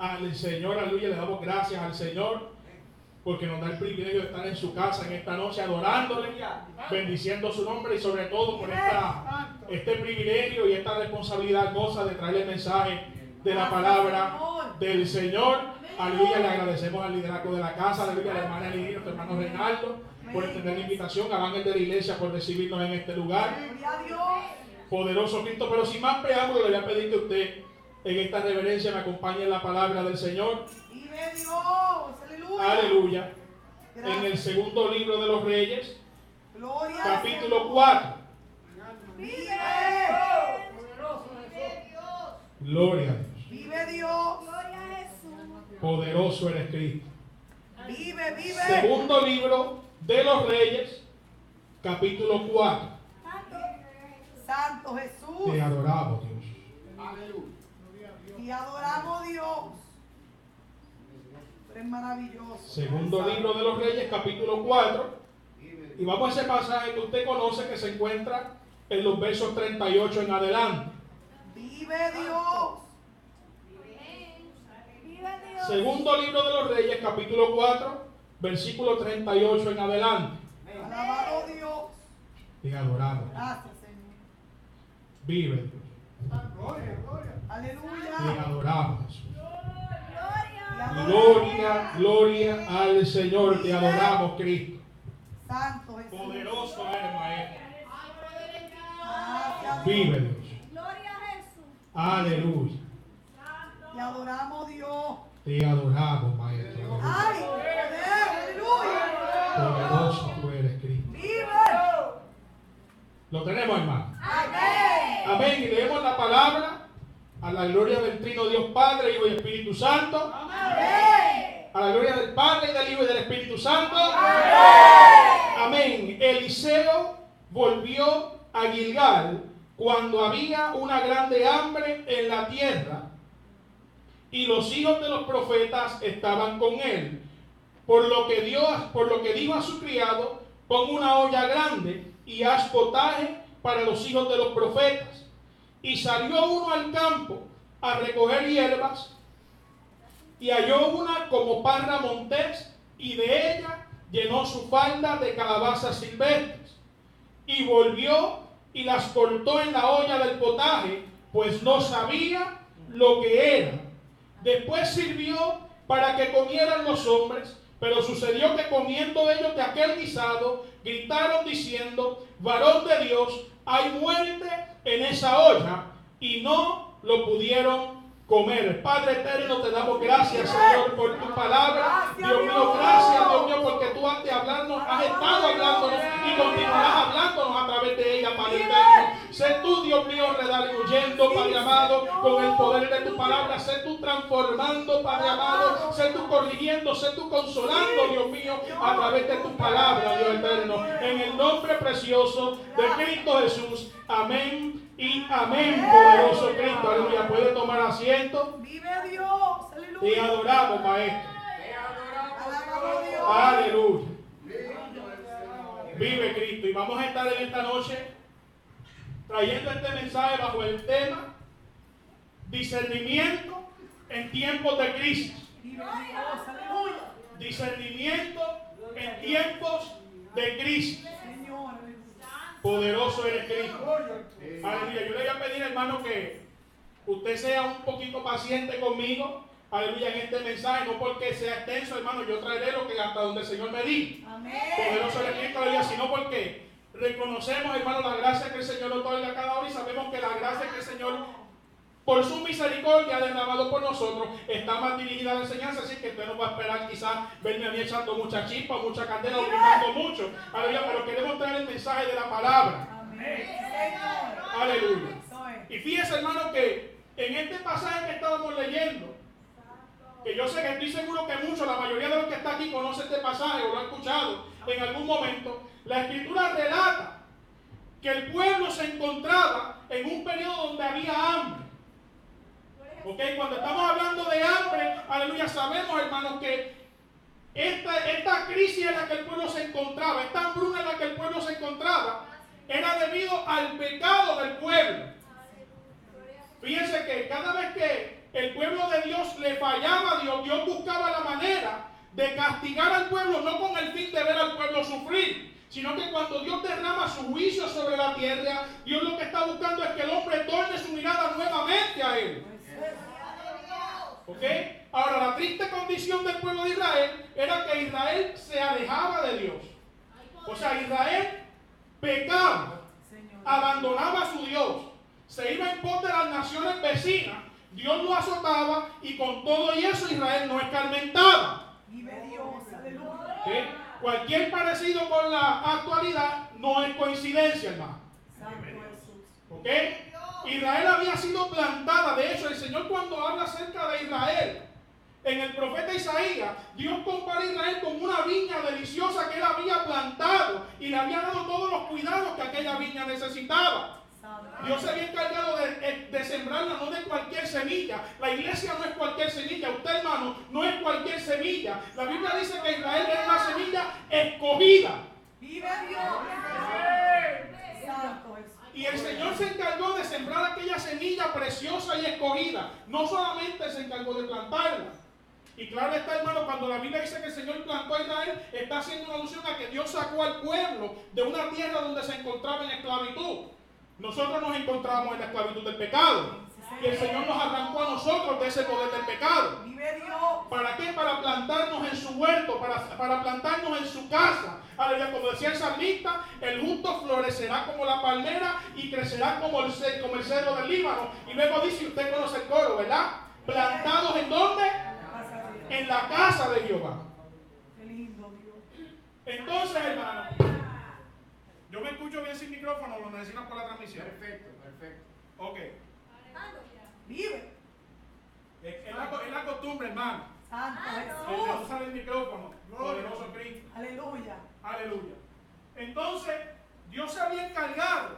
al Señor, aleluya, le damos gracias al Señor porque nos da el privilegio de estar en su casa en esta noche adorándole, bendiciendo su nombre y sobre todo por este privilegio y esta responsabilidad goza de traerle el mensaje de la palabra del Señor. Aleluya, le agradecemos al liderazgo de la casa, aleluya, a la hermana Lidia, a nuestro hermano Reinaldo, por extender la invitación, al ángel de la iglesia por recibirnos en este lugar. Poderoso Cristo, pero sin más preámbulo, le voy a pedir que usted en esta reverencia me acompañe en la palabra del Señor. Vive Dios, aleluya. Aleluya. Gracias. En el segundo libro de los Reyes, Gloria capítulo 4. Vive. Gloria a Dios. Vive Dios. Poderoso eres Cristo. Vive, vive. Segundo libro de los Reyes, capítulo 4. Santo Jesús. Te adoramos, Dios. Te adoramos, Dios. Tú eres maravilloso. Segundo libro de los Reyes, capítulo 4. Y vamos a ese pasaje que usted conoce que se encuentra en los versos 38 en adelante. Vive Dios. Segundo libro de los Reyes, capítulo 4, versículo 38 en adelante. Alabado Dios. Te adoramos. Gracias, Señor. Vive Dios. Te Aleluya. adoramos, Jesús. Te adoramos. Gloria, gloria al Señor. Te adoramos, Cristo. Santo Jesús. Poderoso eres, Maestro. Gracias, Vive Dios. Dios. Aleluya. Te adoramos, Dios. Te adoramos, Maestro. Ay, poder, aleluya. Poderoso tú eres, Cristo. Vive. Lo tenemos, hermano. Amén. Amén. Y leemos la palabra a la gloria del Trino Dios Padre, Hijo y Espíritu Santo. Amén. A la gloria del Padre, y del Hijo y del Espíritu Santo. Amén. Eliseo volvió a Gilgal cuando había una grande hambre en la tierra y los hijos de los profetas estaban con él. Por lo que dijo a su criado: pon una olla grande y haz potaje para los hijos de los profetas. Y salió uno al campo a recoger hierbas y halló una como parra montés y de ella llenó su falda de calabazas silvestres. Y volvió y las cortó en la olla del potaje, pues no sabía lo que era. Después sirvió para que comieran los hombres, pero sucedió que comiendo ellos de aquel guisado, gritaron diciendo: varón de Dios, hay muerte en esa olla, y no lo pudieron comer. Padre eterno, te damos gracias, Señor, por tu palabra. Dios mío, gracias, Dios mío, porque tú has estado hablándonos y continuarás hablándonos a través de ella, Padre eterno. Sé tú, Dios mío, redarguyendo, Padre amado, con el poder de tu palabra. Sé tú transformando, Padre amado. Sé tú corrigiendo, sé tú consolando, Dios mío, a través de tu palabra, Dios eterno. En el nombre precioso de Cristo Jesús. Amén. Y amén, poderoso Cristo. Aleluya. Puede tomar asiento. Vive Dios. Aleluya. Te adoramos, Maestro. Alabado Dios. Aleluya. Vive Cristo. Y vamos a estar en esta noche trayendo este mensaje bajo el tema: discernimiento en tiempos de crisis. Vive Dios. Aleluya. Discernimiento en tiempos de crisis. Señor. Aleluya. Poderoso eres Cristo. Aleluya. Yo le voy a pedir, hermano, que usted sea un poquito paciente conmigo. Aleluya, en este mensaje, no porque sea extenso, hermano, yo traeré lo que hasta donde el Señor me diga. Amén. Poderoso eres Cristo, aleluya, sino porque reconocemos, hermano, la gracia que el Señor otorga a cada hora y sabemos que la gracia que el Señor, por su misericordia, ha derramado por nosotros, está más dirigida a la enseñanza. Así que usted no va a esperar quizás verme a mí echando mucha chispa, mucha candela o gritando mucho. Aleluya, pero queremos traer el mensaje de la palabra. Amén. Aleluya. Eso es. Y fíjese, hermano, que en este pasaje que estábamos leyendo, que yo sé que estoy seguro que muchos, la mayoría de los que está aquí conoce este pasaje o lo han escuchado en algún momento, la Escritura relata que el pueblo se encontraba en un periodo donde había hambre. Ok, cuando estamos hablando de hambre, aleluya, sabemos, hermanos, que esta crisis en la que el pueblo se encontraba, esta hambruna en la que el pueblo se encontraba, era debido al pecado del pueblo. Fíjense que cada vez que el pueblo de Dios le fallaba a Dios, Dios buscaba la manera de castigar al pueblo, no con el fin de ver al pueblo sufrir, sino que cuando Dios derrama su juicio sobre la tierra, Dios lo que está buscando es que el hombre torne su mirada nuevamente a Él. ¿Ok? Ahora, la triste condición del pueblo de Israel era que Israel se alejaba de Dios. O sea, Israel pecaba, abandonaba a su Dios, se iba en pos de las naciones vecinas, Dios lo azotaba y con todo y eso Israel no escarmentaba. ¿Okay? Cualquier parecido con la actualidad no es coincidencia, hermano. ¿Ok? Israel había sido plantada. De hecho, el Señor, cuando habla acerca de Israel en el profeta Isaías, Dios compara a Israel con una viña deliciosa que él había plantado y le había dado todos los cuidados que aquella viña necesitaba. Dios se había encargado de sembrarla, no de cualquier semilla. La iglesia no es cualquier semilla. Usted, hermano, no es cualquier semilla. La Biblia dice que Israel era una semilla escogida. ¡Vive Dios! Y el Señor se encargó de sembrar aquella semilla preciosa y escogida. No solamente se encargó de plantarla. Y claro está, hermano, cuando la Biblia dice que el Señor plantó a Israel, está haciendo una alusión a que Dios sacó al pueblo de una tierra donde se encontraba en esclavitud. Nosotros nos encontrábamos en la esclavitud del pecado. Y el Señor nos arrancó a nosotros de ese poder del pecado. ¿Para qué? Para plantarnos en su huerto, para plantarnos en su casa. Aleluya, como decía el salmista, el justo florecerá como la palmera y crecerá como el cedro del Líbano. Y luego dice, usted conoce el coro, ¿verdad? ¿Plantados en dónde? En la casa de Jehová. Entonces, hermano, yo me escucho bien sin micrófono, lo necesitan por la transmisión. Perfecto, perfecto. Ok. Vive. Es la costumbre, hermano. Santo De usar el micrófono. Poderoso Cristo. Aleluya. Aleluya. Entonces, Dios se había encargado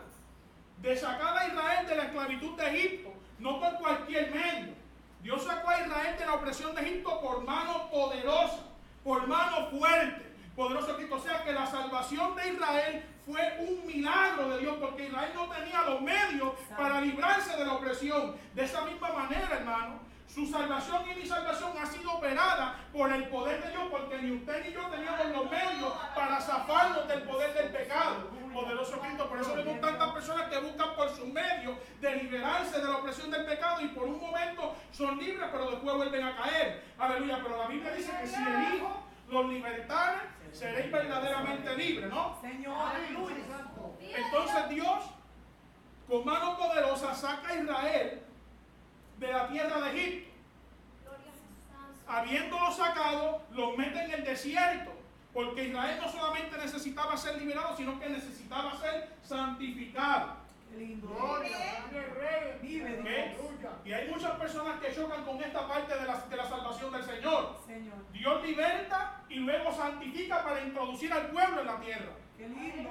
de sacar a Israel de la esclavitud de Egipto, no por cualquier medio. Dios sacó a Israel de la opresión de Egipto por mano poderosa, por mano fuerte. Poderoso Cristo. O sea que la salvación de Israel fue un milagro de Dios, porque Israel no tenía los medios para librarse de la opresión. De esa misma manera, hermano, su salvación y mi salvación ha sido operada por el poder de Dios, porque ni usted ni yo teníamos los medios para zafarnos del poder del pecado. Poderoso Cristo. Por eso vemos tantas personas que buscan por sus medios de liberarse de la opresión del pecado y por un momento son libres, pero después vuelven a caer. Aleluya. Pero la Biblia dice que si el Hijo los libertare, seréis verdaderamente libres, ¿no? Señor, aleluya. Entonces Dios, con mano poderosa, saca a Israel de la tierra de Egipto. Habiéndolo sacado, los mete en el desierto. Porque Israel no solamente necesitaba ser liberado, sino que necesitaba ser santificado. Qué lindo. Vive Dios. Y hay muchas personas que chocan con esta parte de la salvación del Señor. Señor. Dios liberta y luego santifica para introducir al pueblo en la tierra. Qué lindo.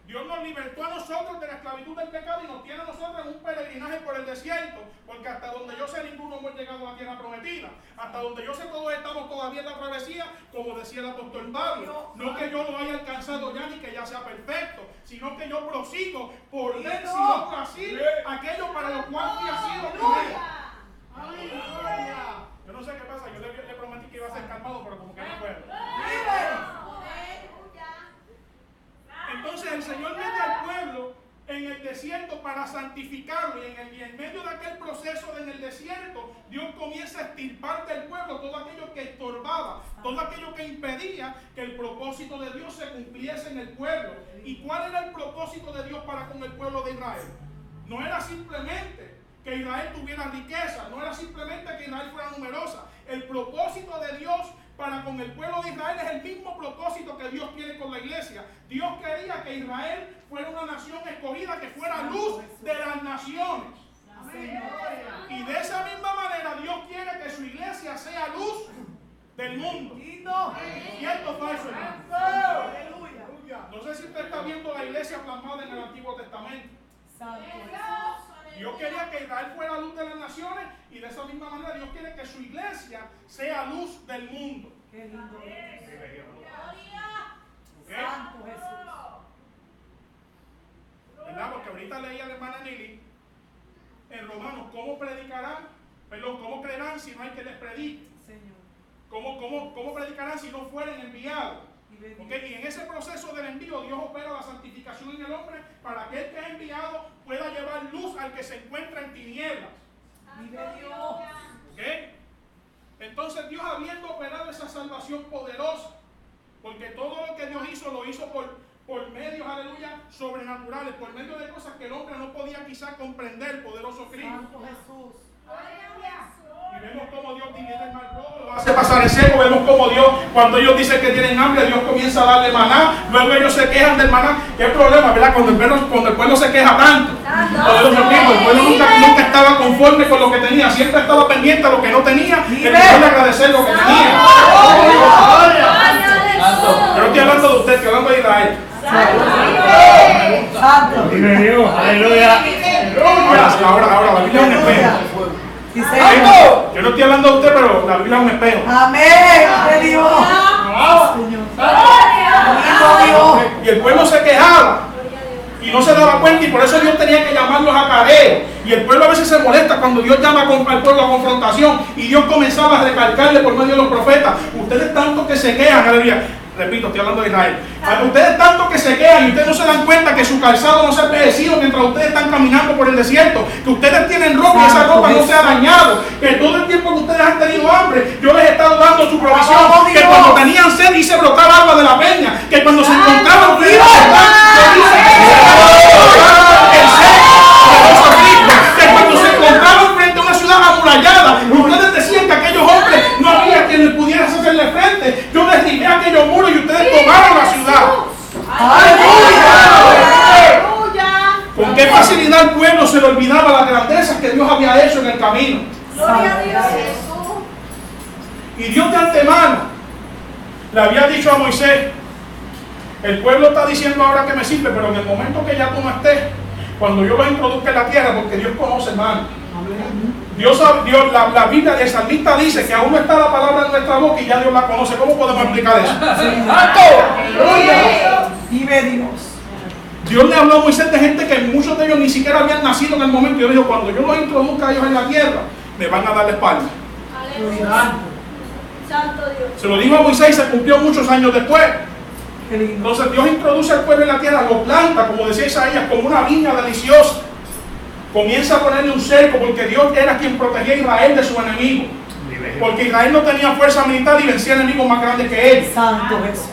Dios nos libertó a nosotros de la esclavitud del pecado y nos tiene a nosotros en un peregrinaje por el desierto, porque hasta donde yo sé ninguno hemos llegado a la tierra prometida. Hasta donde yo sé todos estamos todavía en la travesía, como decía el apóstol Pablo. No que yo lo haya alcanzado ya ni que ya sea perfecto, sino que yo prosigo por ver si logro así aquello para lo cual fui asido por él. Yo no sé qué pasa, yo le prometí que iba a ser calmado, pero como que no puedo. Entonces el Señor mete al pueblo en el desierto para santificarlo, y en medio de aquel proceso en el desierto, Dios comienza a extirpar del pueblo todo aquello que estorbaba, todo aquello que impedía que el propósito de Dios se cumpliese en el pueblo. ¿Y cuál era el propósito de Dios para con el pueblo de Israel? No era simplemente que Israel tuviera riqueza, no era simplemente que Israel fuera numerosa. El propósito de Dios para con el pueblo de Israel es el mismo propósito que Dios tiene con la iglesia. Dios quería que Israel fuera una nación escogida, que fuera luz de las naciones. Y de esa misma manera Dios quiere que su iglesia sea luz del mundo. ¿Cierto o falso, hermano? No sé si usted está viendo la iglesia plasmada en el Antiguo Testamento. Dios quería que Israel fuera luz de las naciones, y de esa misma manera Dios quiere que su iglesia sea luz del mundo. Qué lindo. ¿Okay? Santo Jesús. ¿Verdad? Porque ahorita leía la hermana Nili en Romanos, ¿cómo predicarán? ¿Cómo creerán si no hay que les predique? Señor. ¿Cómo predicarán si no fueren enviados? Vive Dios. ¿Okay? Y en ese proceso del envío, Dios opera la santificación en el hombre para que el que es enviado pueda llevar luz al que se encuentra en tinieblas. Vive Dios. ¿Okay? Entonces Dios, habiendo operado esa salvación poderosa, porque todo lo que Dios hizo lo hizo por medios, aleluya, sobrenaturales, por medio de cosas que el hombre no podía quizás comprender, poderoso Cristo. Santo Jesús. Y vemos cómo Dios divide el mar rojo, lo hace pasar en seco. Vemos cómo Dios, cuando ellos dicen que tienen hambre, Dios comienza a darle maná. Luego ellos se quejan del maná. ¿Qué problema, verdad? Cuando el pueblo se queja tanto. El pueblo nunca estaba conforme con lo que tenía. Siempre estaba pendiente a lo que no tenía. En lugar de agradecer lo que tenía. Yo no estoy hablando de usted, estoy hablando de Israel. Santo. Vive Dios, aleluya. Ahora, la Biblia es un espejo. Sí, Señor. Yo no estoy hablando de usted, pero la Biblia es un espejo. Amén. Vive Dios. Señor. Vive Dios. Y el pueblo se quejaba y no se daba cuenta, y por eso Dios tenía que llamarlos a careo. Y el pueblo a veces se molesta cuando Dios llama al pueblo a confrontación, y Dios comenzaba a recalcarle por medio de los profetas: ustedes tanto que se quejan, aleluya. Repito, estoy hablando de Israel. Ustedes tanto que se quejan y ustedes no se dan cuenta que su calzado no se ha envejecido mientras ustedes están caminando por el desierto, que ustedes tienen ropa y esa ropa no se ha dañado, que todo el tiempo que ustedes han tenido hambre, yo les he estado dando su provisión, que cuando tenían sed hice brotar agua de la peña, que cuando se encontraban frente que cuando se encontraban frente a una ciudad amurallada, ustedes decían que aquellos hombres no había quien les pudiera hacerle frente. Yo derribé aquellos muros y ustedes tomaron la ciudad. ¡Aleluya! Con qué facilidad el pueblo se le olvidaba las grandezas que Dios había hecho en el camino. Gloria a Dios. Y Dios de antemano le había dicho a Moisés: el pueblo está diciendo ahora que me sirve, pero en el momento que ya tú no estés, cuando yo los introduzca en la tierra, porque Dios conoce, hermano. La Biblia del salmista dice que aún no está la palabra en nuestra boca y ya Dios la conoce. ¿Cómo podemos explicar eso? Vive Dios. Dios le habló a Moisés de gente que muchos de ellos ni siquiera habían nacido en el momento. Y Dios dijo: cuando yo los introduzca a ellos en la tierra, me van a dar la espalda. Santo Dios. Se lo dijo a Moisés y se cumplió muchos años después. Qué lindo. Entonces Dios introduce al pueblo en la tierra, lo planta, como decía Isaías, como una viña deliciosa. Comienza a ponerle un cerco, porque Dios era quien protegía a Israel de su enemigo. Porque Israel no tenía fuerza militar y vencía enemigos más grandes que él. Santo Jesús.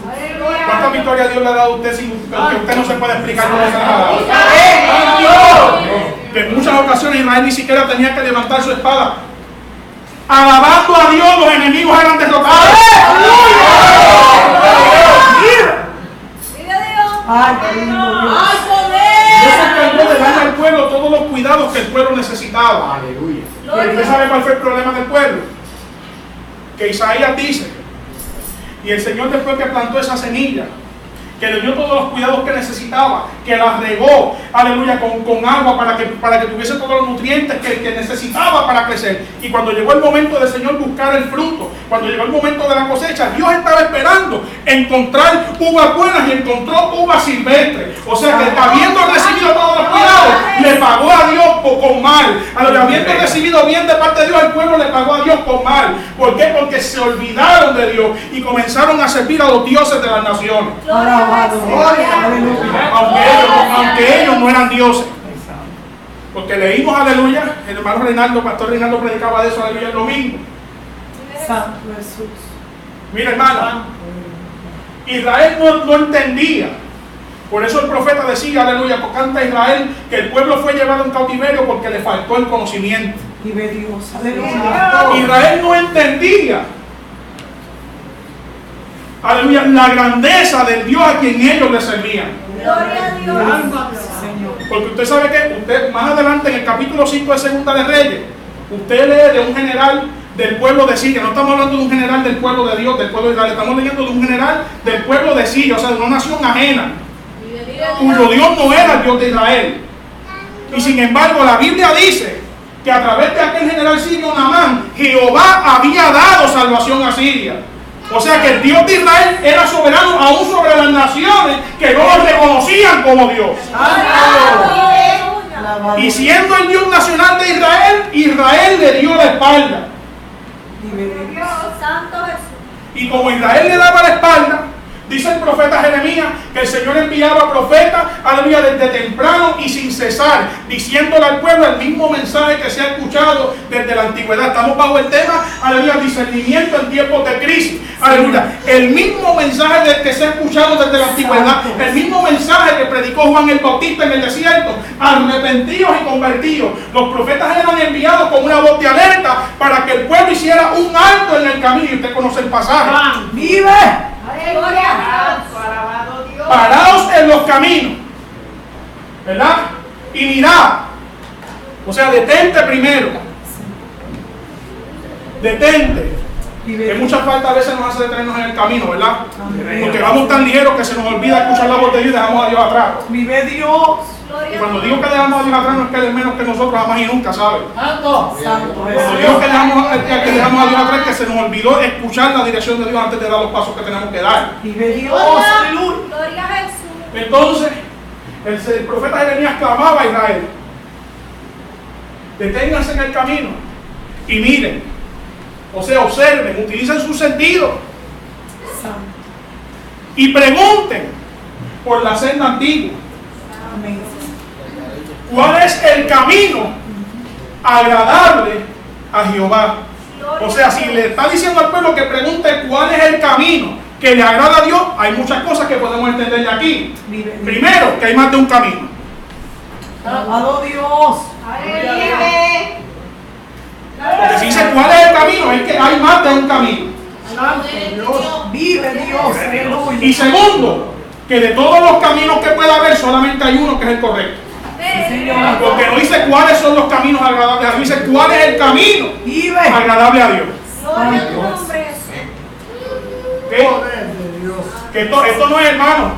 ¿Cuántas victorias Dios le ha dado a usted sin que usted no se puede explicar cómo se las ha dado? Que en muchas ocasiones Israel ni siquiera tenía que levantar su espada. Alabando a Dios, los enemigos eran derrotados. Ay, qué lindo Dios. Dios se encargó de darle al pueblo todos los cuidados que el pueblo necesitaba. Aleluya. Pero usted sabe cuál fue el problema del pueblo. Que Isaías dice, y el Señor, después que plantó esa semilla, que le dio todos los cuidados que necesitaba, que la regó, aleluya, con agua para que tuviese todos los nutrientes que necesitaba para crecer. Y cuando llegó el momento del Señor buscar el fruto, cuando llegó el momento de la cosecha, Dios estaba esperando encontrar uvas buenas y encontró uvas silvestres. O sea que habiendo recibido todos los cuidados, le pagó a Dios con mal. Habiendo recibido bien de parte de Dios, el pueblo le pagó a Dios con mal. ¿Por qué? Porque se olvidaron de Dios y comenzaron a servir a los dioses de las naciones. Aunque ellos no eran dioses. Porque leímos, aleluya, el hermano Reinaldo, pastor Reinaldo, predicaba de eso, aleluya, el domingo. Santo Jesús. Mira, hermano, Israel no entendía. Por eso el profeta decía, aleluya, canta Israel, que el pueblo fue llevado en cautiverio porque le faltó el conocimiento. Vive Dios. Aleluya. Israel no entendía, aleluya, la grandeza del Dios a quien ellos le servían. Gloria a Dios. Señor. Porque usted sabe que usted más adelante en el capítulo 5 de Segunda de Reyes, usted lee de un general del pueblo de Siria. No estamos hablando de un general del pueblo de Dios, del pueblo de Israel. Estamos leyendo de un general del pueblo de Siria, o sea, de una nación ajena, cuyo Dios no era el Dios de Israel. Y sin embargo la Biblia dice que a través de aquel general sirio Naamán, Jehová había dado salvación a Siria. O sea que el Dios de Israel era soberano aún sobre las naciones que no lo reconocían como Dios. Alabado. Y siendo el Dios nacional de Israel, Israel le dio la espalda. Vive Dios. Santo Jesús. Y como Israel le daba la espalda, dice el profeta Jeremías que el Señor enviaba profetas, aleluya, desde temprano y sin cesar, diciéndole al pueblo el mismo mensaje que se ha escuchado desde la antigüedad. Estamos bajo el tema, aleluya, discernimiento en tiempos de crisis. Aleluya, el mismo mensaje que se ha escuchado desde la antigüedad, el mismo mensaje que predicó Juan el Bautista en el desierto, arrepentidos y convertidos. Los profetas eran enviados con una voz de alerta para que el pueblo hiciera un alto en el camino. Y usted conoce el pasaje. Vive. Gloria a Dios. Paraos en los caminos, ¿verdad? Y mirad. O sea, detente primero. Detente. Vive Que Dios. mucha falta a veces nos hace detenernos en el camino, ¿verdad? Amén. Porque vamos tan ligeros que se nos olvida escuchar la voz de Dios y dejamos a Dios atrás. Vive Dios. Y cuando digo que dejamos a Dios atrás, no es que Él es menos que nosotros, jamás y nunca, ¿sabe? Santo Cuando Jesús. digo que dejamos a Dios atrás, es que se nos olvidó escuchar la dirección de Dios antes de dar los pasos que tenemos que dar. Vive Dios. Aleluya. Gloria a Jesús. Entonces, el profeta Jeremías clamaba a Israel: deténganse en el camino y miren. O sea, observen, utilicen su sentido Santo. y pregunten por la senda antigua. Amén. ¿Cuál es el camino agradable a Jehová? O sea, si le está diciendo al pueblo que pregunte cuál es el camino que le agrada a Dios, hay muchas cosas que podemos entender de aquí. Vive Dios. Primero, que hay más de un camino. Alabado Dios. Porque si dice cuál es el camino, es que hay más de un camino. Vive Dios. Aleluya. Y segundo, que de todos los caminos que pueda haber, solamente hay uno que es el correcto. Señor. Porque no dice cuáles son los caminos agradables a Dios, dice cuál es el camino Vive. agradable a Dios. Gloria a tu nombre, Jesús. Que esto no es, hermano,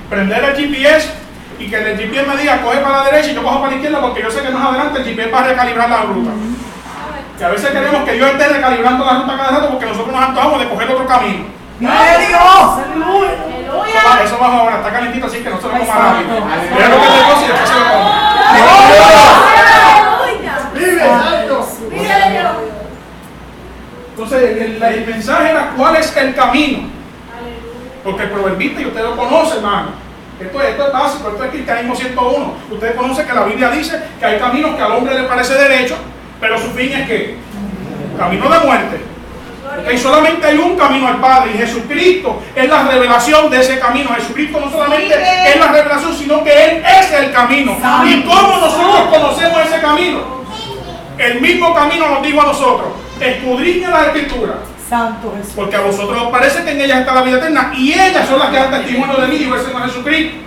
prender el GPS y que el GPS me diga coge para la derecha y yo cojo para la izquierda, porque yo sé que más adelante el GPS va a recalibrar la ruta. Que a veces queremos que Dios esté recalibrando la ruta cada rato porque nosotros nos antojamos de coger otro camino. Vive Dios. Aleluya. Eso baja ahora, está calentito así que no se lo Ay, coma rápido. santo. Mira lo que te goza y después se lo coma. Aleluya. Vive Dios. Entonces el mensaje era cuál es el camino. Porque el proverbista, y usted lo conoce, hermano. Esto es básico, esto es Cristianismo 101. Usted conoce que la Biblia dice que hay caminos que al hombre le parece derecho, pero su fin es que camino de muerte. Porque solamente hay un camino al Padre y Jesucristo es la revelación de ese camino. Jesucristo no solamente es la revelación, sino que Él es el camino. ¿Y cómo nosotros conocemos ese camino? El mismo camino nos dijo a nosotros: escudriña las Escrituras, Santo Jesús. porque a vosotros os parece que en ellas está la vida eterna, y ellas son las que dan testimonio de mí, y ese no es Jesucristo.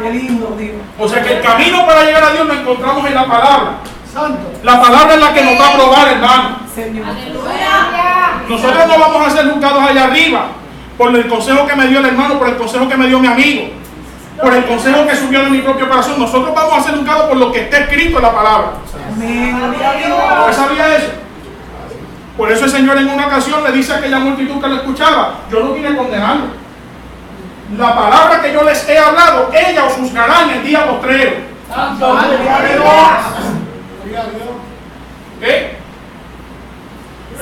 Qué lindo Dios. O sea que el camino para llegar a Dios lo encontramos en la palabra. La palabra es la que nos va a probar, hermano. Señor. Nosotros no vamos a ser juzgados allá arriba por el consejo que me dio el hermano, por el consejo que me dio mi amigo, por el consejo que subió de mi propio corazón. Nosotros vamos a ser juzgados por lo que está escrito en la palabra. Amén. Gloria a Dios. ¿Usted sabía eso? Por eso el Señor en una ocasión le dice a aquella multitud que lo escuchaba: yo no vine a condenarlo. La palabra que yo les he hablado, ella os juzgará en el día postrero. Gloria a Dios. ¿Ok?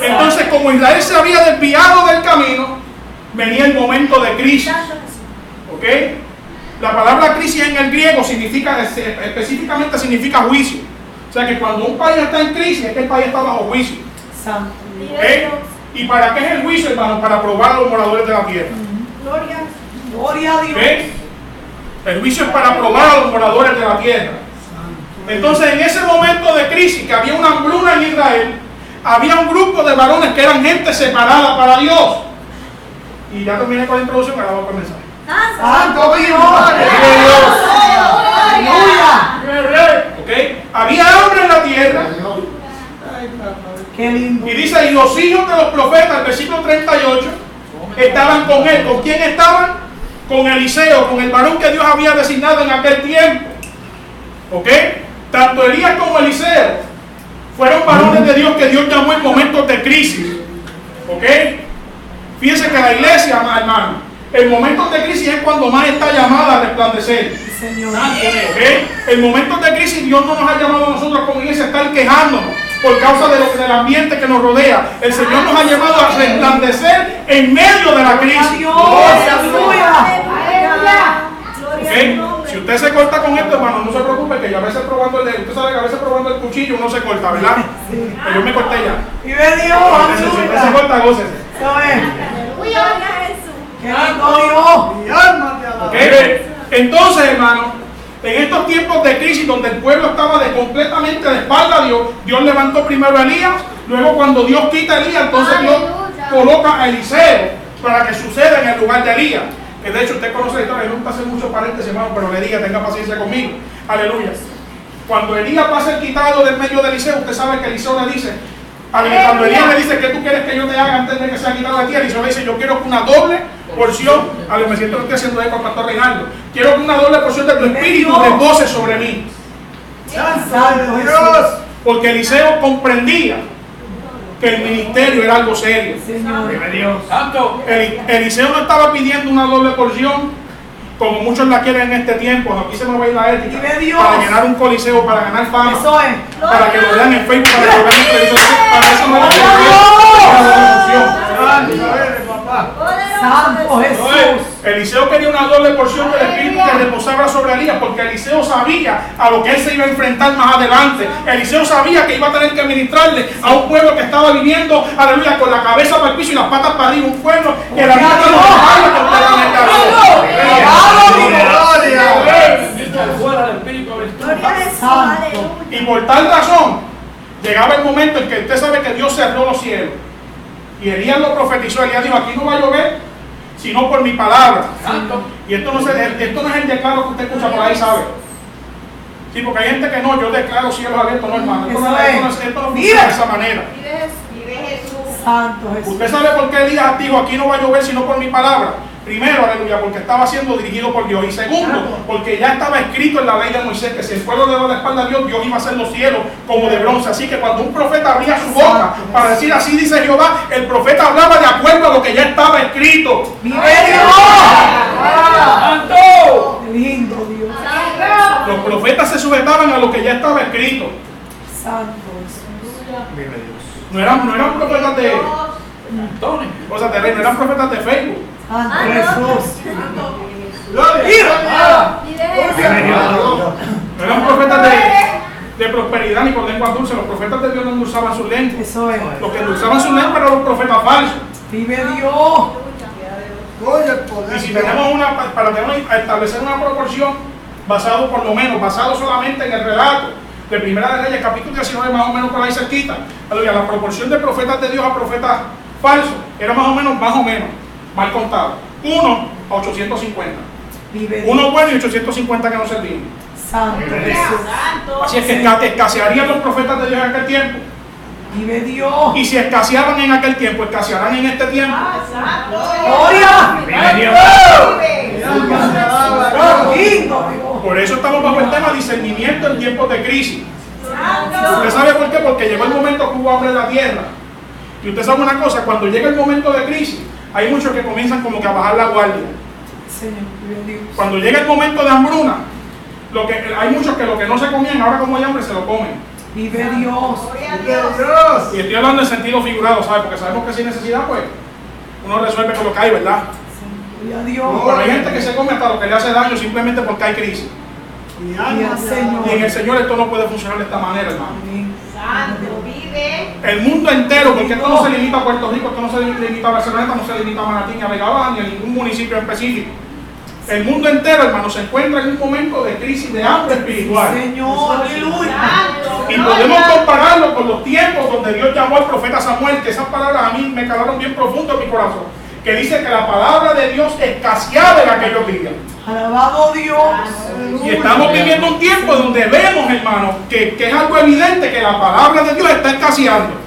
Entonces, como Israel se había desviado del camino, venía el momento de crisis. ¿Ok? La palabra crisis en el griego específicamente significa juicio. O sea que cuando un país está en crisis, es que el país está bajo juicio. Santo. ¿Ok? ¿Y para qué es el juicio, hermano? Para probar a los moradores de la tierra. Gloria a Dios. ¿Ok? El juicio es para probar a los moradores de la tierra. Entonces, en ese momento de crisis, que había una hambruna en Israel, había un grupo de varones que eran gente separada para Dios. Y ya terminé con la introducción, ahora vamos con el mensaje. Santo Dios. Aleluya. ¿Ok? Había hambre en la tierra. Qué lindo. Y dice: y los hijos de los profetas, el versículo 38, estaban con él. ¿Con quién estaban? Con Eliseo, con el varón que Dios había designado en aquel tiempo. ¿Ok? Tanto Elías como Eliseo fueron varones de Dios que Dios llamó en momentos de crisis. ¿Ok? Fíjense que la iglesia, hermano, En momentos de crisis es cuando más está llamada a resplandecer. Señor. ¿Okay? En momentos de crisis Dios no nos ha llamado a nosotros como iglesia a estar quejándonos por causa del ambiente que nos rodea. El Señor nos ha llamado a resplandecer en medio de la crisis. Dios, aleluya. ¿Okay? Si usted se corta con esto, hermano, no se preocupe, que yo a veces probando usted sabe que a veces probando el cuchillo uno se corta, ¿verdad? Pero yo me corté ya. Vive Dios, Si usted se aleluya. corta, gócese. Eso es. Gloria a Jesús. Qué lindo Dios. Mi alma te alaba. ¿Okay? Entonces, hermano, en estos tiempos de crisis donde el pueblo estaba completamente de espalda a Dios, Dios levantó primero a Elías, luego cuando Dios quita a Elías, entonces Dios coloca a Eliseo para que suceda en el lugar de Elías. Que de hecho usted conoce la historia, no me hace muchos paréntesis, hermano, pero le diga, tenga paciencia conmigo. Aleluya. Cuando Elías pasa el quitado del medio de Eliseo, usted sabe que Eliseo le dice, cuando Elías le dice, ¿qué tú quieres que yo te haga antes de que sea quitado de ti? Eliseo le dice, yo quiero que una doble porción, me siento que estoy haciendo eco al pastor Reinaldo, quiero que una doble porción de tu espíritu repose sobre mí. Santo Dios. Jesús. Porque Eliseo comprendía que el ministerio era algo serio. Señor. Santo. Eliseo no estaba pidiendo una doble porción como muchos la quieren en este tiempo. Aquí se me va a ir la ética. Vive Dios. Para llenar un coliseo, para ganar fama, Eso es. para que lo vean en Facebook, para que lo vean en televisión. Para eso no era la porción. Santo eres, papá. Santo Jesús. Eliseo quería una doble porción del espíritu que reposaba sobre Elías, porque Eliseo sabía a lo que él se iba a enfrentar más adelante. Eliseo sabía que iba a tener que ministrarle a un pueblo que estaba viviendo, aleluya, con la cabeza para el piso y las patas para arriba, un pueblo que la vida no estaba completamente a Gloria a Jesús. Santo. Aleluya. Y por tal razón, llegaba el momento en que usted sabe que Dios cerró los cielos. Y Elías lo profetizó. Elías dijo, aquí no va a llover, sino por mi palabra. Y esto no es el declaro que usted escucha por ahí, ¿sabe? Sí, porque hay gente que no, yo declaro cielos abiertos, no, hermano. Esto no funciona de esa manera. Vive Jesús. Santo Jesús. ¿Usted sabe por qué Elías dijo, aquí no va a llover, sino por mi palabra? Primero, aleluya, porque estaba siendo dirigido por Dios. Y segundo, porque ya estaba escrito en la ley de Moisés que si el pueblo le daba la espalda a Dios, Dios iba a hacer los cielos como de bronce. Así que cuando un profeta abría su boca para decir así dice Jehová, el profeta hablaba de acuerdo a lo que ya estaba escrito. Vive Dios. Santo. Qué lindo Dios. Los profetas se sujetaban a lo que ya estaba escrito. Santo Jesús. No eran profetas de cosas de rey, no eran profetas de Facebook. Santo Jesús. Gloria. Vive Jesús. No eran profetas de prosperidad ni con lengua dulce. Los profetas de Dios no endulzaban sus lenguas. Eso es. Los que endulzaban sus lenguas eran los profetas falsos. Vive Dios. Oye, el poder. Y si tenemos para establecer una proporción basado por lo menos, basado solamente en el relato de Primera de Reyes, capítulo 19, más o menos por ahí cerquita, aleluya, la proporción de profetas de Dios a profetas falsos era más o menos, mal contado. 1 a 850. Vive Dios. Uno bueno y 850 que no servían. Santo Jesús. Así es que escasearían los profetas de Dios en aquel tiempo. Vive Dios. Y si escaseaban en aquel tiempo, escasearán en este tiempo. Gloria. Vive Dios. Mi alma te alaba. Lindo Dios. Por eso estamos bajo el tema discernimiento en tiempos de crisis. ¿Usted sabe por qué? Porque llegó el momento que hubo hambre en la tierra. Y usted sabe una cosa, cuando llega el momento de crisis, hay muchos que comienzan como que a bajar la guardia. Señor, vive Dios. Cuando llega el momento de hambruna, hay muchos que lo que no se comían, ahora como hay hambre, se lo comen. Vive Dios. Dios. Y estoy hablando en sentido figurado, ¿sabe? Porque sabemos que sin necesidad, pues, uno resuelve con lo que hay, ¿verdad? Gloria a Dios. Pero hay gente que se come hasta lo que le hace daño simplemente porque hay crisis. Mi Gloria alma al te alaba. Y en el Señor. Señor esto no puede funcionar de esta manera, hermano. Amén. Santo, vive. El mundo entero, porque esto no se limita a Puerto Rico, esto no se limita a Barcelona, esto no se limita a Manatí, ni a Vega Baja, ni a ningún municipio específico. El mundo entero, hermano, se encuentra en un momento de crisis, de hambre espiritual. Señor, aleluya. Y podemos compararlo con los tiempos donde Dios llamó al profeta Samuel, que esas palabras a mí me calaron bien profundo en mi corazón, que dice que la palabra de Dios escaseaba en aquellos días. Alabado Dios. Y estamos viviendo un tiempo donde vemos, hermano, que es algo evidente que la palabra de Dios está escaseando.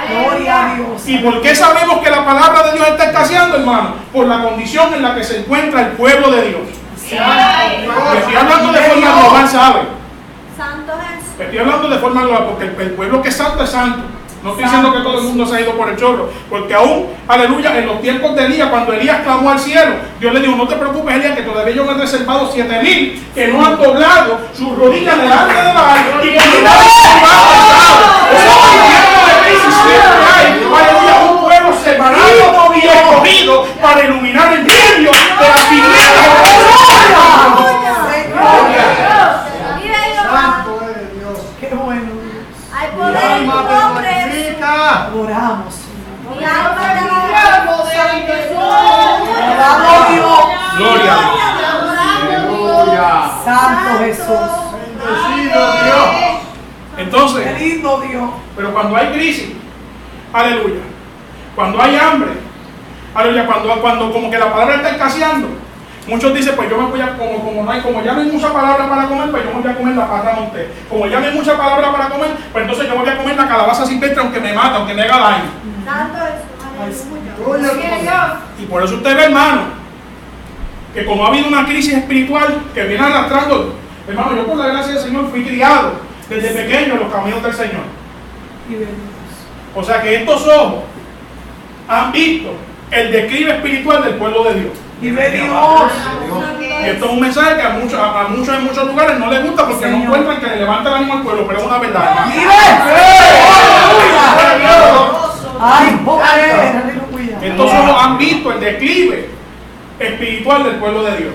Gloria a Dios. ¿Y por qué sabemos que la palabra de Dios está escaseando, hermano? Por la condición en la que se encuentra el pueblo de Dios. Estoy hablando de forma global, ¿sabe? Santo Jesús. Estoy hablando de forma global porque el pueblo que es santo es santo. No estoy diciendo que todo el mundo se ha ido por el chorro, porque aún, aleluya, en los tiempos de Elías, cuando Elías clamó al cielo, Dios le dijo, no te preocupes, Elías, que todavía yo me he reservado 7,000 que no han doblado sus rodillas delante de Baal y que no aleluya, un pueblo separado y escogido para iluminar el medio de las tinieblas. Santo eres Dios. Qué bueno, Dios. Hay Mi poder en tu alma te nombre. magnifica. Adoramos, Señor. Mi alma te magnifica. Adoramos, Dios. Gloria. Aleluya. Santo Jesús. Bendecido Dios. Qué Entonces, lindo Dios. pero cuando hay crisis, aleluya, cuando hay hambre, aleluya, cuando como que la palabra está escaseando, muchos dicen, pues yo me voy a, como ya no hay mucha palabra para comer, pues yo me voy a comer la parra monté. Como ya no hay mucha palabra para comer, pues entonces yo me voy a comer la calabaza silvestre aunque me mate, aunque me haga daño. Santo Jesús. Gloria Aleluya. a Dios. Y por eso usted ve, hermano, que como ha habido una crisis espiritual que viene arrastrando, hermano, yo por la gracia del Señor fui criado desde pequeño en los caminos del Señor. Y de Dios. O sea que estos ojos han visto el declive espiritual del pueblo de Dios. Y de Dios. Y esto es un mensaje que a muchos en muchos lugares no les gusta porque no Señor. encuentran que le levanta el ánimo al pueblo, pero es una verdad. Y ay, poder, aleluya. Estos ojos han visto el declive espiritual del pueblo de Dios.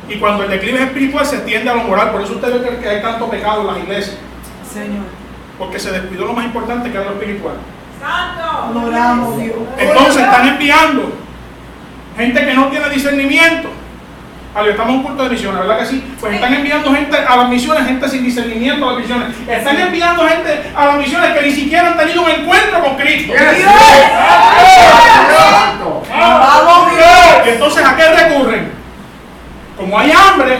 Y cuando el declive espiritual se tiende a lo moral, por eso usted ve que hay tanto pecado en las iglesias, Señor. porque se descuidó lo más importante que es lo espiritual. Adoramos, Dios. Entonces están enviando gente que no tiene discernimiento. Estamos en un culto de misiones, ¿verdad que sí? Pues están enviando gente a las misiones, gente sin discernimiento a las misiones. Están enviando gente a las misiones que ni siquiera han tenido un encuentro con Cristo. Alabado Dios. Entonces, ¿a qué recurren? Como hay hambre,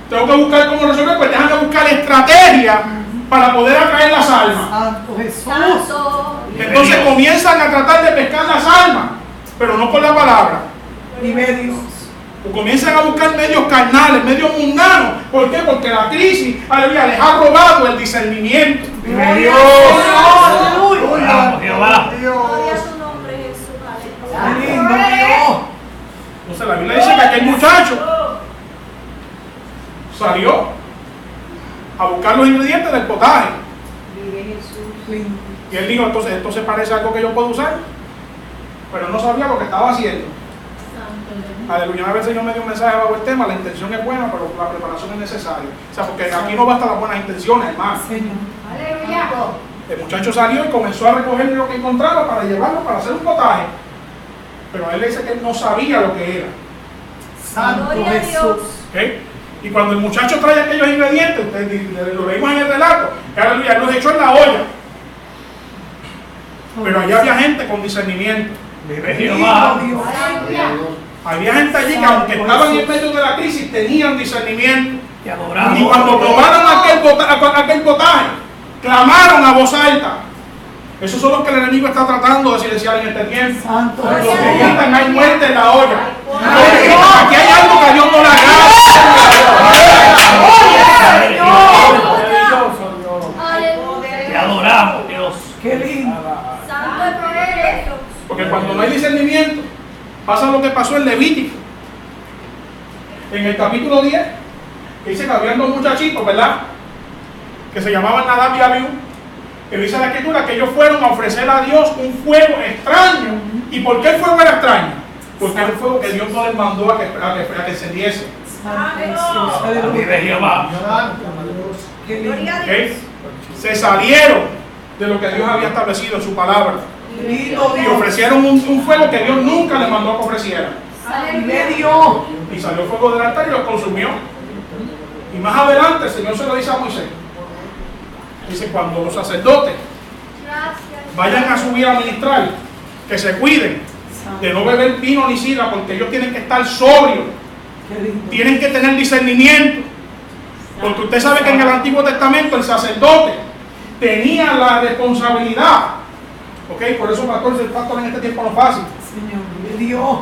tengo que buscar cómo resolver, pues dejan de buscar estrategia para poder atraer las almas. Santo Jesús. Santo. Entonces comienzan a tratar de pescar las almas, pero no con la palabra. Y de Dios. O comienzan a buscar medios carnales, medios mundanos. ¿Por qué? Porque la crisis, aleluya, les ha robado el discernimiento. Gloria Dios. al Señor. Aleluya. Gloria a Dios. su nombre, Jesús. Qué Aleluya. lindo Dios. Entonces la Biblia dice que aquel muchacho salió a buscar los ingredientes del potaje. Lindo. Y él dijo, entonces esto se parece a algo que yo puedo usar. Pero no sabía lo que estaba haciendo. Aleluya, una vez el Señor me dio un mensaje bajo el tema, la intención es buena, pero la preparación es necesaria. O sea, porque aquí no bastan las buenas intenciones, hermano. Señor. Aleluya. El muchacho salió y comenzó a recoger lo que encontraba para llevarlo para hacer un potaje. Pero él dice que él no sabía lo que era. Santo Gloria a Dios. Jesús. ¿Ok? Y cuando el muchacho trae aquellos ingredientes, ustedes lo leímos en el relato, que aleluya, él los echó en la olla. Pero allá había gente con discernimiento. Lindo Dios. Aleluya. Había gente allí que aunque estaban en medio de la crisis tenían discernimiento. Te adoramos. Y cuando probaron aquel potaje, clamaron a voz alta. Esos son los que el enemigo está tratando de silenciar en este tiempo. Santo Los que Jesús. gritan, hay muerte en la olla. Aquí hay algo que a Dios no le agrada. Aleluya. Adoramos, Dios. Qué lindo. Santo el poder de Dios. Porque cuando no hay discernimiento, pasa lo que pasó en Levítico. En el capítulo 10, que dice que habían dos muchachitos, ¿verdad? Que se llamaban Nadab y Abiú. Que dice la escritura que ellos fueron a ofrecer a Dios un fuego extraño. ¿Y por qué el fuego era extraño? Porque era un fuego que Dios no les mandó a que encendiese. Santo Jesús. Vive Aleluya. Jehová. Qué lindo. Gloria a ¿Ok? Dios. Se salieron de lo que Dios había establecido en su palabra. Lindo Y Dios. ofrecieron un fuego que Dios nunca les mandó que ofrecieran. Y de Dios. Y salió fuego del altar y los consumió. Y más adelante el Señor se lo dice a Moisés. Dice, cuando los sacerdotes Gracias. vayan a subir a ministrar, que se cuiden de no beber vino ni sidra, porque ellos tienen que estar sobrios, Qué lindo. tienen que tener discernimiento. Porque usted sabe que en el Antiguo Testamento el sacerdote tenía la responsabilidad. ¿Ok? Por eso pastor, ser pastor en este tiempo no es fácil. Señor. De Dios.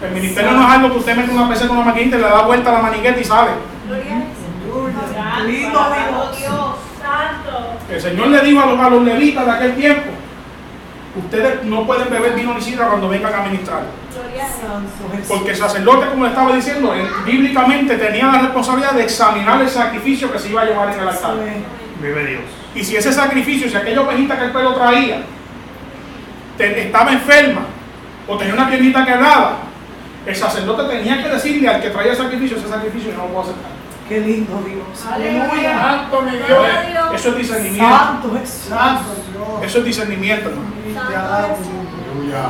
El ministerio no es algo que usted mete una peseta con una maquinita y le da vuelta a la manigueta y sale. Gloria a Jesús. Lindo Dios. Dios. Santo. El Señor le dijo a los levitas de aquel tiempo: ustedes no pueden beber vino ni sidra cuando vengan a ministrar. Santo Jesús. Porque el sacerdote, como le estaba diciendo, él bíblicamente tenía la responsabilidad de examinar el sacrificio que se iba a llevar en el altar. Vive Dios. Y si ese sacrificio, si aquella ovejita que el pueblo traía estaba enferma o tenía una piernita quebrada, el sacerdote tenía que decirle al que traía el sacrificio: ese sacrificio no lo puedo aceptar. Qué lindo Dios. Aleluya. Santo mi Dios. Gloria a Dios. Eso es discernimiento. Santo Jesús. Santo Dios. Eso es discernimiento, hermano. Te alabo, Aleluya.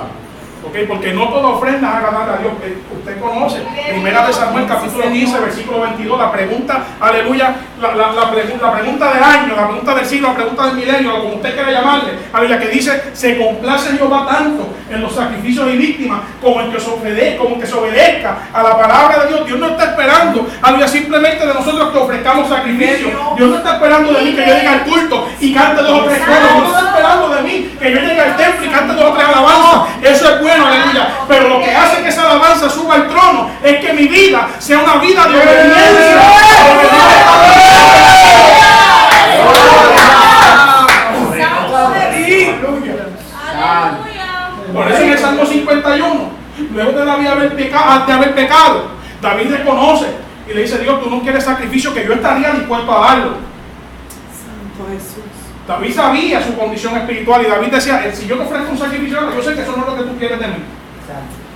¿Ok? Porque no toda ofrenda es agradable a Dios. Usted conoce, Primera de Samuel, capítulo 15, versículo 22, la pregunta, aleluya, la pregunta del año, la pregunta del siglo, la pregunta del milenio, como usted quiera llamarle, aleluya, que dice: se complace Jehová tanto en los sacrificios y víctimas como en que se obedezca a la palabra de Dios. Dios no está esperando, aleluya, simplemente de nosotros que ofrezcamos sacrificios. Dios no está esperando de mí que yo llegue al culto y cante 2 o 3 coros. Dios no está esperando de mí que yo llegue al templo y cante 2 o 3 alabanzas. Eso es bueno, aleluya. Pero lo que hace que esa alabanza suba al trono es que mi vida sea una vida de obediencia. Por eso en el Salmo 51, luego de David haber pecado, David reconoce y le dice: Dios, tú no quieres sacrificio, que yo estaría dispuesto a darlo. Santo Jesús. David sabía su condición espiritual y David decía: si yo te ofrezco un sacrificio, yo sé que eso no es lo que tú quieres de mí.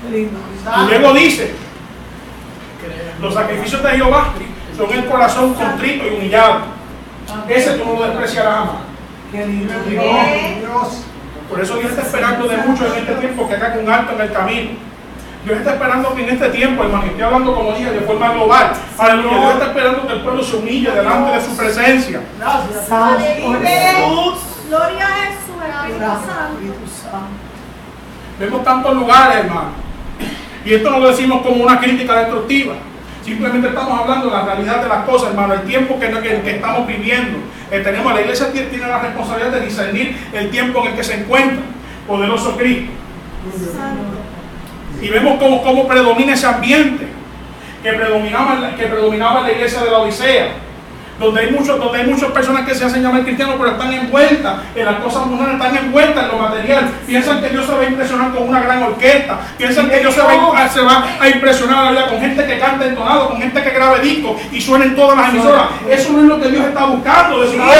Qué lindo. Y luego dice: los sacrificios de Jehová son el corazón contrito y humillado. Ese tú no lo despreciarás jamás. Qué lindo Vive Dios. Dios. Por eso Dios está esperando de muchos en este tiempo que hagan un alto en el camino. Dios está esperando que en este tiempo, hermano, estoy hablando como dije de forma global, aleluya, Dios está esperando que el pueblo se humille delante de su presencia. Gracias. Santo Jesús. Gloria a Jesús, Espíritu Gracias, Santo. Espíritu Santo. Vemos tantos lugares, hermano. Y esto no lo decimos como una crítica destructiva. Simplemente estamos hablando de la realidad de las cosas, hermano. El tiempo que estamos viviendo. La iglesia tiene la responsabilidad de discernir el tiempo en el que se encuentra. Poderoso Cristo. Y vemos cómo predomina ese ambiente que predominaba en la iglesia de la Odisea. Donde hay muchas personas que se hacen llamar cristianos, pero están envueltas en las cosas mundanas, están envueltas en lo material. Piensan que Dios se va a impresionar con una gran orquesta. Piensan que Dios se va a impresionar, ¿verdad?, con gente que canta entonado, con gente que grabe discos y suena en todas las emisoras. Eso no es lo que Dios está buscando de su pueblo.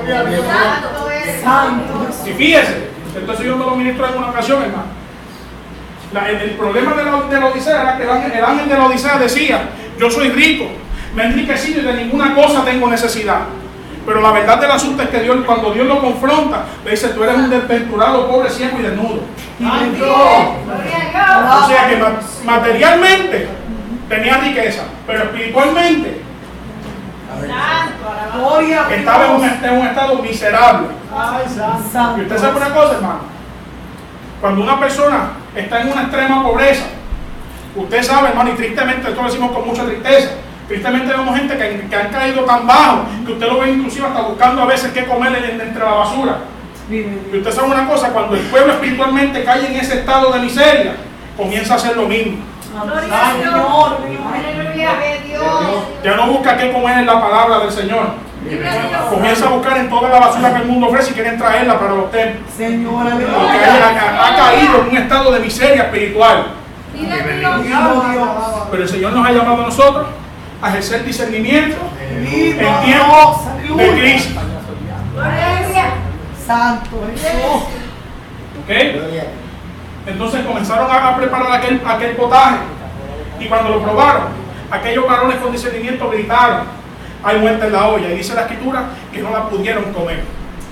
¡Gloria a Dios! Santo es. Santo Y fíjese, entonces yo me lo ministro en una ocasión, hermano. El problema de la Odisea era que el ángel de la Odisea decía: yo soy rico, me he enriquecido y de ninguna cosa tengo necesidad. Pero la verdad del asunto es que Dios, cuando Dios lo confronta, le dice: tú eres un desventurado, pobre, ciego y desnudo. Gloria a O sea que materialmente tenía riqueza, pero espiritualmente Gloria a estaba en un estado miserable. Ay, santo. Santo. Y usted sabe una cosa, hermano: cuando una persona está en una extrema pobreza, usted sabe, hermano, y tristemente, esto lo decimos con mucha tristeza, tristemente vemos gente que han caído tan bajo que usted lo ve inclusive hasta buscando a veces qué comer entre la basura. Y usted sabe una cosa: cuando el pueblo espiritualmente cae en ese estado de miseria, comienza a hacer lo mismo. Gloria a Dios. Aleluya. Dios. Ya no busca qué comer en la palabra del Señor. Comienza a buscar en toda la basura que el mundo ofrece y quieren traerla para los templos. Señor, Porque aleluya. ha caído en un estado de miseria espiritual. Vive Dios. Lindo Dios. Pero el Señor nos ha llamado a nosotros a ejercer discernimiento Lindo en Dios. tiempo de Aleluya. crisis. Gloria. Santo Jesús. ¿Ok? Entonces comenzaron a preparar aquel potaje. Y cuando lo probaron, aquellos varones con discernimiento gritaron: hay muerte en la olla. Y dice la Escritura que no la pudieron comer.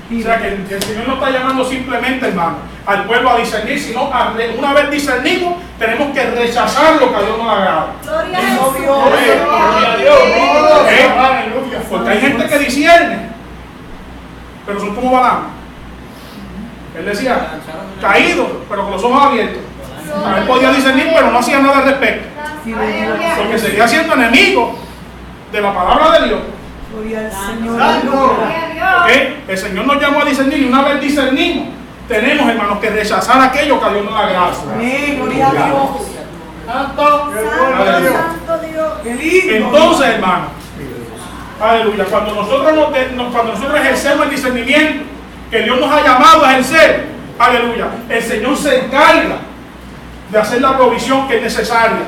O sea que el Señor no está llamando simplemente, hermano, al pueblo a discernir, sino una vez discernimos, tenemos que rechazar lo que a Dios no le agrada. Gloria a Lindo Jesús. Dios. Gloria a Dios. ¿Ok? Porque hay gente que discierne, pero son como Balaam. Él decía: caído, pero con los ojos abiertos. Él podía discernir, pero no hacía nada al respecto. Aleluya. Porque seguía siendo enemigo de la palabra de Dios. Gloria al Señor. Santo. Aleluya. ¿Ok? El Señor nos llamó a discernir y una vez discernimos, tenemos, hermanos, que rechazar aquello que a Dios no le agrada. Amén. Gloria a Dios. Santo. Santo, santo Dios. Qué lindo. Entonces, hermano, Aleluya. Cuando nosotros ejercemos el discernimiento que Dios nos ha llamado a ejercer, aleluya, el Señor se encarga de hacer la provisión que es necesaria.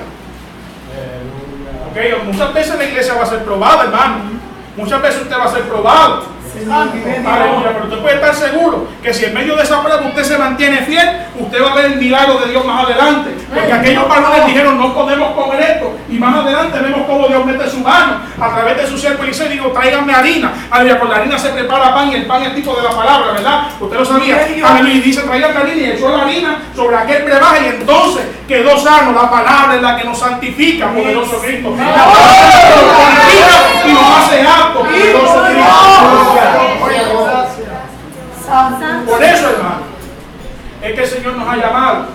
Okay, muchas veces la iglesia va a ser probada, hermano. Muchas veces usted va a ser probado. Aleluya, pero usted puede estar seguro que si en medio de esa prueba usted se mantiene fiel, usted va a ver el milagro de Dios más adelante. Porque aquellos varones dijeron, no podemos comer esto. Y más adelante vemos cómo Dios mete su mano a través de su siervo Eliseo y digo, tráiganme harina. Aleluya, con la harina se prepara pan y el pan es tipo de la palabra, ¿verdad? Usted lo sabía. Aleluya, y dice, tráiganme harina y echó la harina sobre aquel brebaje y entonces quedó sano. La palabra es la que nos santifica, poderoso Cristo. La palabra nos santifica y nos hace aptos, poderoso Cristo. Por eso, hermano, es que el Señor nos ha llamado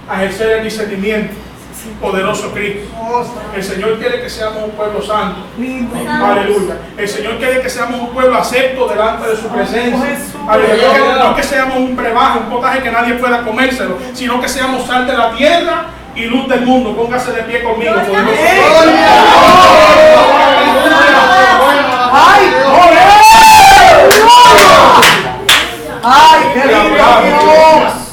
a ejercer el discernimiento. Poderoso Cristo. El Señor quiere que seamos un pueblo santo. Aleluya. El Señor quiere que seamos un pueblo acepto delante de su presencia. Aleluya. No que seamos un brebaje, un potaje que nadie pueda comérselo, sino que seamos sal de la tierra y luz del mundo. Póngase de pie conmigo. ¡Ay, qué lindo!